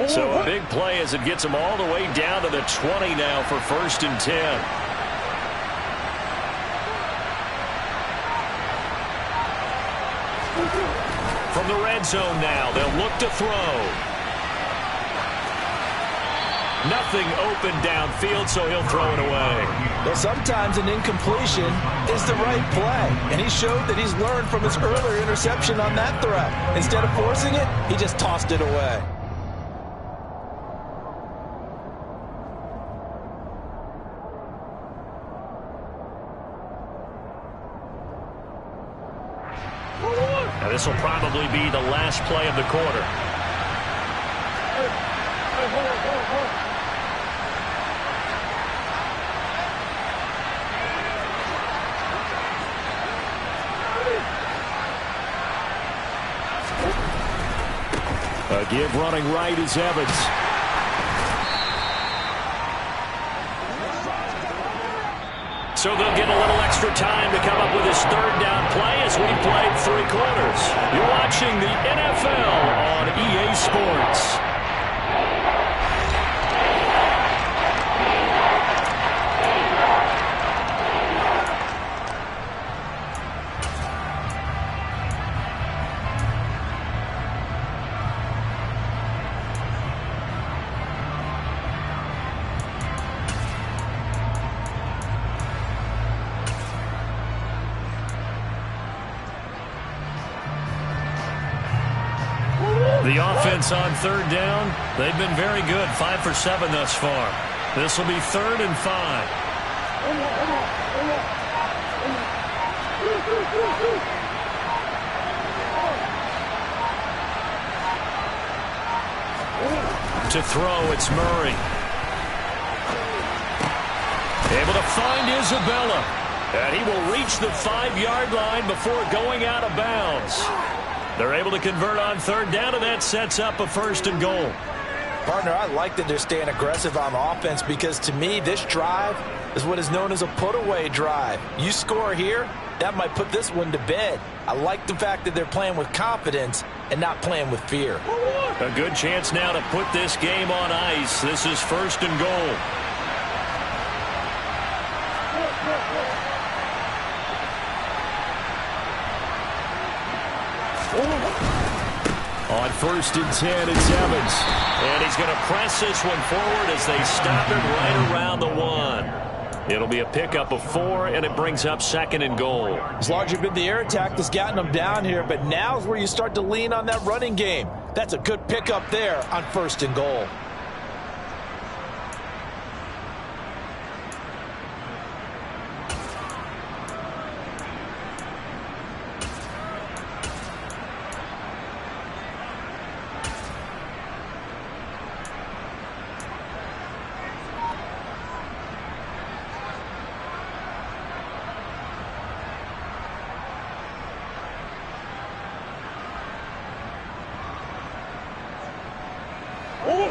Speaker 2: So a big play as it gets them all the way down to the 20 now for 1st and 10. From the red zone now, they'll look to throw. Nothing open downfield, so he'll throw it away.
Speaker 3: Well, sometimes an incompletion is the right play, and he showed that he's learned from his earlier interception on that throw. Instead of forcing it, he just tossed it away.
Speaker 2: Now, this will probably be the last play of the quarter. A give running right is Evans. So they'll get a little extra time to come up with his 3rd down play as we played 3 quarters. You're watching the NFL on EA Sports. The offense on 3rd down, they've been very good, 5 for 7 thus far. This will be 3rd and 5. To throw, it's Murray. Able to find Isabella. And he will reach the 5-yard line before going out of bounds. They're able to convert on 3rd down, and that sets up a 1st and goal.
Speaker 3: Partner, I like that they're staying aggressive on offense because, to me, this drive is what is known as a put-away drive. You score here, that might put this one to bed. I like the fact that they're playing with confidence and not playing with fear.
Speaker 2: A good chance now to put this game on ice. This is 1st and goal. On 1st and 10, it's Evans. And he's going to press this one forward as they stop it right around the 1. It'll be a pickup of 4, and it brings up 2nd and goal.
Speaker 3: It's largely been the air attack that's gotten them down here, but now's where you start to lean on that running game. That's a good pickup there on 1st and goal.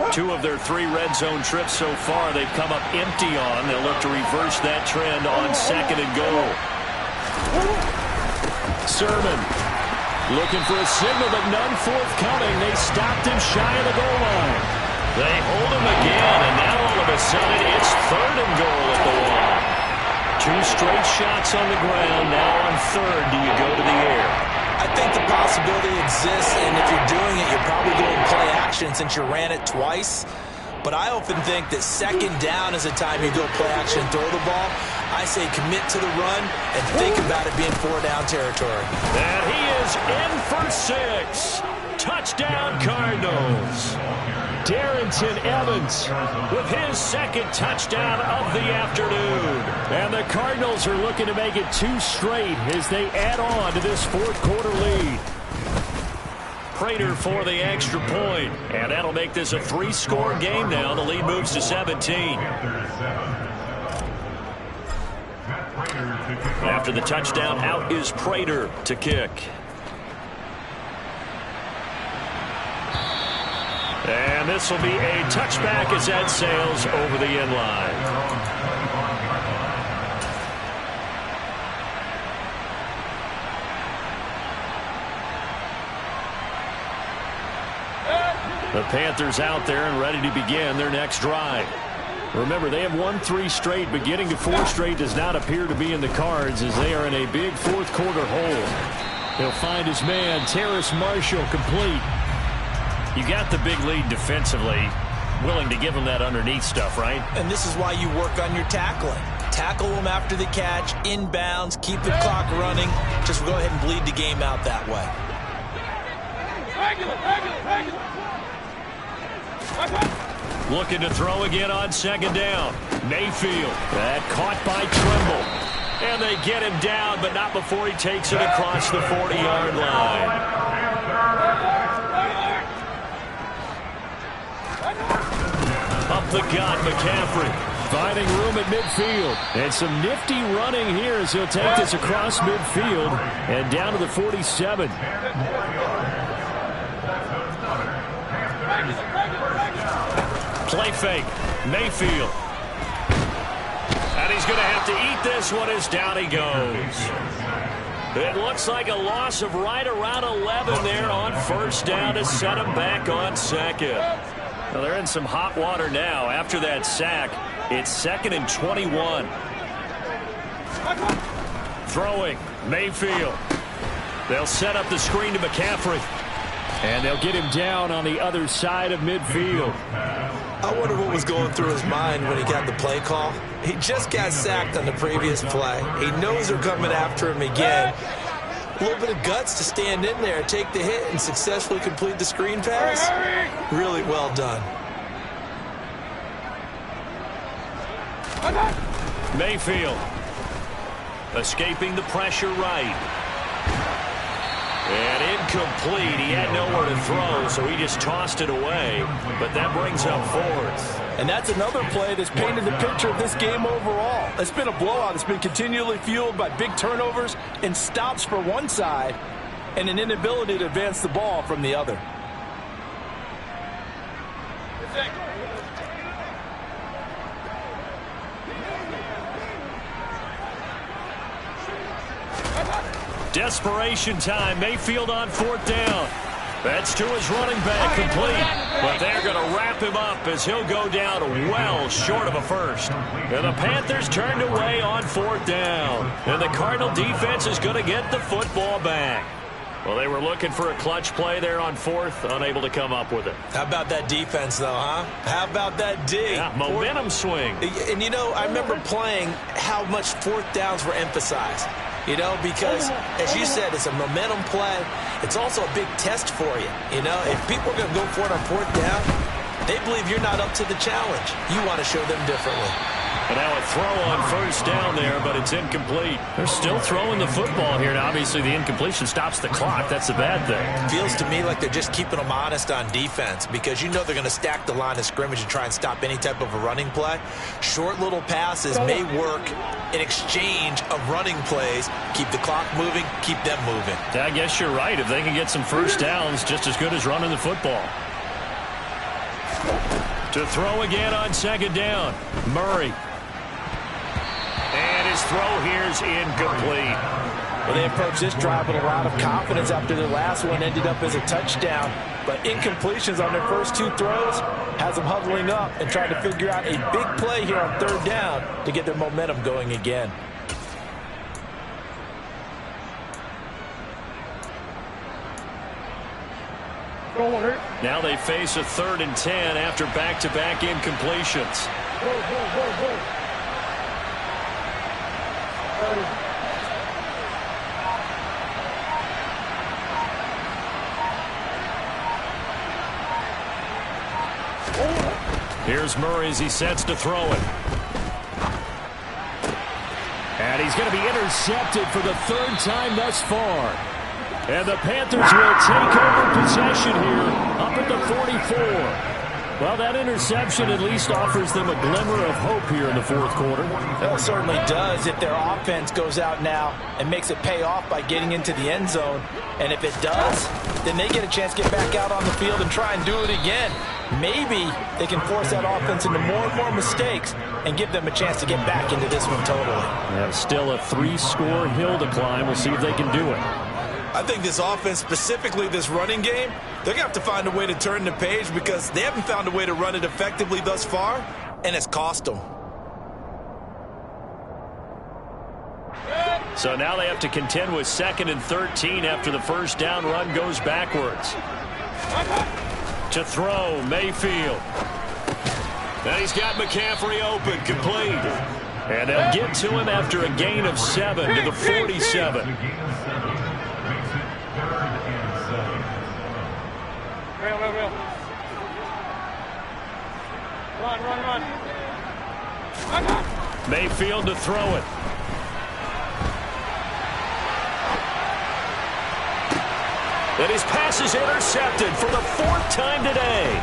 Speaker 2: Two of their 3 red zone trips so far they've come up empty on. They'll look to reverse that trend on 2nd and goal. Sermon looking for a signal, but none forthcoming. They stopped him shy of the goal line. They hold him again, and now all of a sudden it's 3rd and goal at the 1. 2 straight shots on the ground. Now on 3rd, do you go to the air?
Speaker 3: I think the possibility exists, and if you're doing it, you're probably going play action since you ran it twice. But I often think that 2nd down is the time you go play action and throw the ball. I say commit to the run and think about it being 4-down territory.
Speaker 2: And he is in for 6. Touchdown, Cardinals. Darrington Evans with his 2nd touchdown of the afternoon. And the Cardinals are looking to make it 2 straight as they add on to this 4th quarter lead. Prater for the extra point. And that'll make this a 3-score game now. The lead moves to 17. After the touchdown, out is Prater to kick.
Speaker 1: And this will be a touchback as that sails over the end line. The Panthers out there and ready to begin their next drive. Remember, they have won 3 straight, but getting to 4 straight does not appear to be in the cards as they are in a big fourth quarter hole. He'll find his man, Terrace Marshall, complete. You got the big lead defensively, willing to give him that underneath stuff, right?
Speaker 3: And this is why you work on your tackling. Tackle them after the catch, inbounds, keep the clock running. Just go ahead and bleed the game out that way.
Speaker 1: Looking to throw again on second down. Mayfield. That caught by Trimble. And they get him down, but not before he takes it across the 40-yard line. Up the gut, McCaffrey. Finding room at midfield. And some nifty running here as he'll take this across midfield and down to the 47. Play fake. Mayfield. And he's going to have to eat this one as down he goes. It looks like a loss of right around 11 there on first down to set him back on second. Well, they're in some hot water now. After that sack, it's 2nd and 21. Throwing. Mayfield. They'll set up the screen to McCaffrey. And they'll get him down on the other side of midfield.
Speaker 3: I wonder what was going through his mind when he got the play call. He just got sacked on the previous play. He knows they're coming after him again. A little bit of guts to stand in there, take the hit, and successfully complete the screen pass. Really well done.
Speaker 1: Mayfield. Escaping the pressure right. And incomplete. He had nowhere to throw, so he just tossed it away. But that brings up 4th.
Speaker 3: And that's another play that's painted the picture of this game overall. It's been a blowout. It's been continually fueled by big turnovers and stops for one side and an inability to advance the ball from the other.
Speaker 1: Desperation time. Mayfield on 4th down. That's to his running back, complete. But they're going to wrap him up as he'll go down well short of a first. And the Panthers turned away on 4th down. And the Cardinal defense is going to get the football back. Well, they were looking for a clutch play there on 4th, unable to come up with it.
Speaker 3: How about that defense, though, huh? How about that D?
Speaker 1: Yeah, momentum swing.
Speaker 3: And, you know, I remember playing how much 4th downs were emphasized. You know, because, as you said, it's a momentum play. It's also a big test for you. You know, if people are going to go for it on 4th down, they believe you're not up to the challenge. You want to show them differently.
Speaker 1: And now a throw on first down there, but it's incomplete. They're still throwing the football here, and obviously the incompletion stops the clock. That's the bad thing.
Speaker 3: Feels to me like they're just keeping them honest on defense because you know they're going to stack the line of scrimmage and try and stop any type of a running play. Short little passes may work in exchange of running plays. Keep the clock moving, keep them moving.
Speaker 1: I guess you're right. If they can get some first downs, just as good as running the football. To throw again on second down. Murray. And his throw here is incomplete.
Speaker 3: Well, they approached this drive with a lot of confidence after their last one ended up as a touchdown. But incompletions on their first 2 throws has them huddling up and trying to figure out a big play here on 3rd down to get their momentum going again.
Speaker 1: Now they face a 3rd and 10 after back-to-back incompletions. Here's Murray as he sets to throw it. And he's going to be intercepted for the 3rd time thus far. And the Panthers will take over possession here up at the 44. Well, that interception at least offers them a glimmer of hope here in the 4th quarter.
Speaker 3: Well, it certainly does if their offense goes out now and makes it pay off by getting into the end zone. And if it does, then they get a chance to get back out on the field and try and do it again. maybe they can force that offense into more and more mistakes and give them a chance to get back into this one totally.
Speaker 2: Yeah, still a 3-score hill to climb. We'll see if they can do it.
Speaker 3: I think this offense, specifically this running game, they're going to have to find a way to turn the page because they haven't found a way to run it effectively thus far, and it's cost them.
Speaker 1: So now they have to contend with 2nd and 13 after the first down run goes backwards. To throw, Mayfield. And he's got McCaffrey open, complete. And they'll get to him after a gain of 7 to the 47.
Speaker 4: Real. Run.
Speaker 1: Mayfield to throw it. And his pass is intercepted for the 4th time today.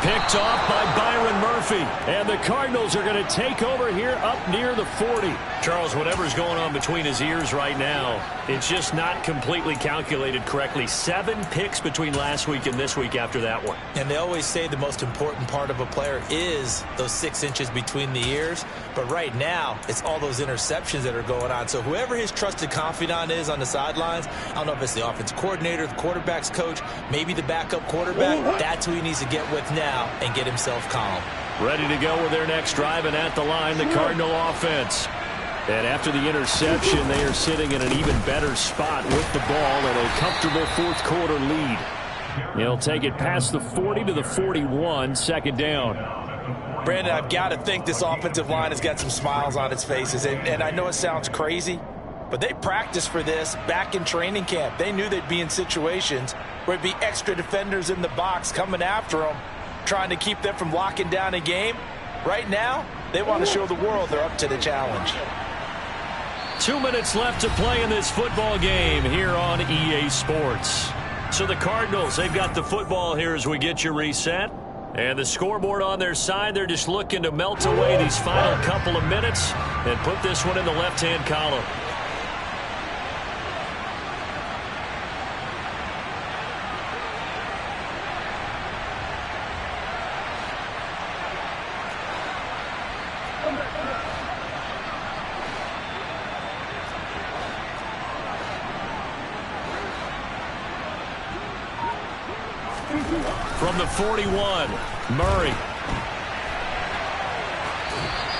Speaker 1: Picked off by Byron Murphy. And the Cardinals are going to take over here up near the 40. Charles, whatever's going on between his ears right now, it's just not completely calculated correctly. 7 picks between last week and this week after that one.
Speaker 3: And they always say the most important part of a player is those 6 inches between the ears. But right now, it's all those interceptions that are going on. So whoever his trusted confidant is on the sidelines, I don't know if it's the offensive coordinator, the quarterback's coach, maybe the backup quarterback, that's who he needs to get with now and get himself calm.
Speaker 1: Ready to go with their next drive, and at the line, the Cardinal offense. And after the interception, they are sitting in an even better spot with the ball and a comfortable 4th quarter lead. He'll take it past the 40 to the 41, 2nd down.
Speaker 3: Brandon, I've got to think this offensive line has got some smiles on its faces. And I know it sounds crazy, but they practiced for this back in training camp. They knew they'd be in situations where it'd be extra defenders in the box coming after them, trying to keep them from locking down a game. Right now, they want to show the world they're up to the challenge.
Speaker 1: 2 minutes left to play in this football game here on EA Sports. So the Cardinals, they've got the football here as we get you reset. And the scoreboard on their side, they're just looking to melt away these final couple of minutes and put this one in the left-hand column. From the 41, Murray.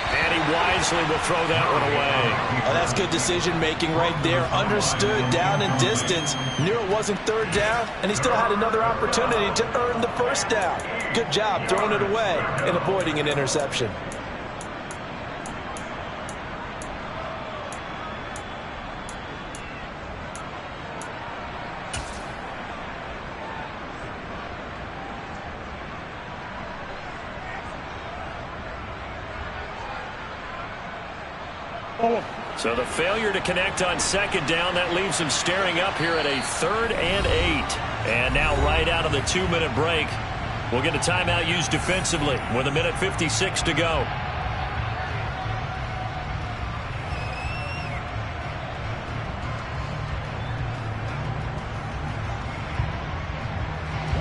Speaker 1: And he wisely will throw that one away.
Speaker 3: Oh, that's good decision-making right there. Understood down and distance. Knew it wasn't 3rd down, and he still had another opportunity to earn the 1st down. Good job throwing it away and avoiding an interception.
Speaker 1: So the failure to connect on 2nd down, that leaves him staring up here at a 3rd and 8. And now right out of the 2-minute break, we'll get a timeout used defensively with 1:56 to go.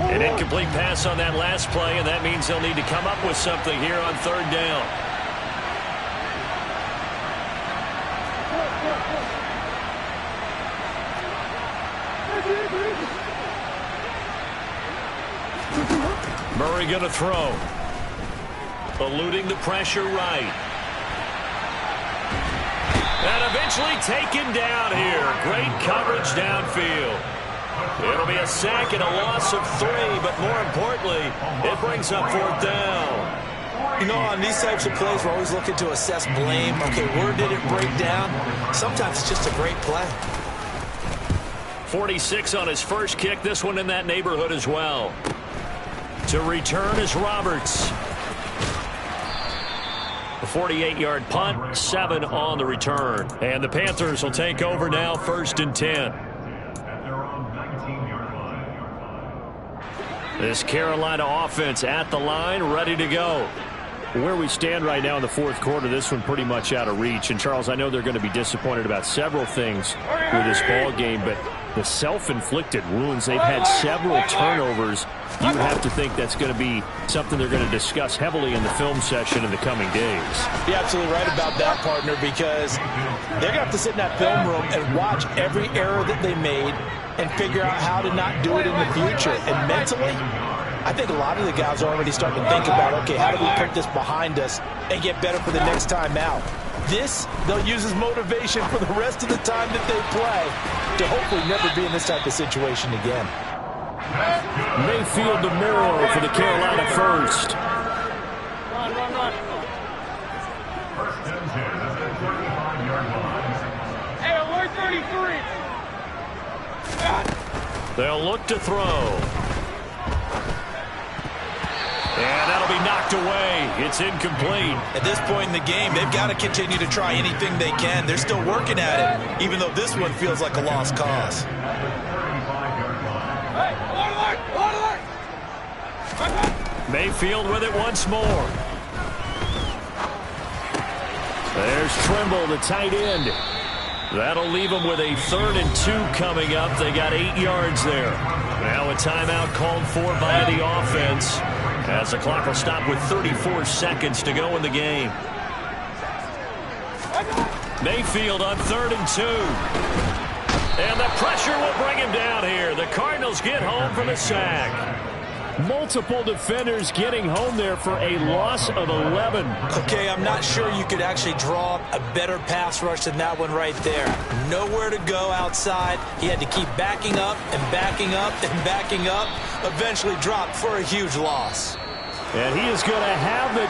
Speaker 1: An incomplete pass on that last play, and that means they'll need to come up with something here on 3rd down. Murray going to throw. Eluding the pressure right. And eventually taken down here. Great coverage downfield. It'll be a sack and a loss of 3, but more importantly, it brings up 4th down.
Speaker 3: You know, on these types of plays, we're always looking to assess blame. Okay, where did it break down? Sometimes it's just a great play.
Speaker 1: 46 on his first kick. This one in that neighborhood as well. To return is Roberts. A 48-yard punt, 7 on the return. And the Panthers will take over now, 1st and 10. This Carolina offense at the line, ready to go. Where we stand right now in the 4th quarter, this one pretty much out of reach. And, Charles, I know they're going to be disappointed about several things with this ball game, but the self-inflicted wounds, they've had several turnovers
Speaker 2: you have to think that's going to be something they're going to discuss heavily in the film session in the coming days.
Speaker 3: You're absolutely right about that, partner, because they're going to have to sit in that film room and watch every error that they made and figure out how to not do it in the future. And mentally, I think a lot of the guys are already starting to think about, okay, how do we put this behind us and get better for the next time out? This, they'll use as motivation for the rest of the time that they play to hopefully never be in this type of situation again.
Speaker 2: Mayfield to Moore for the Carolina first.
Speaker 4: Run, run, run. Hey, alert 33.
Speaker 1: They'll look to throw. And that'll be knocked away. It's incomplete.
Speaker 5: At this point in the game, they've got to continue to try anything they can. They're still working at it, even though this one feels like a lost cause.
Speaker 4: Hey, alert, alert, alert.
Speaker 1: Mayfield with it once more. There's Trimble, the tight end. That'll leave them with a 3rd and 2 coming up. They got 8 yards there. Now a timeout called for by the offense, as the clock will stop with 34 seconds to go in the game. Mayfield on 3rd and 2. And the pressure will bring him down here. The Cardinals get home from a sack.
Speaker 2: Multiple defenders getting home there for a loss of 11.
Speaker 5: Okay, I'm not sure you could actually draw a better pass rush than that one right there. Nowhere to go outside. He had to keep backing up and backing up and backing up. Eventually dropped for a huge loss.
Speaker 2: And he is going to have the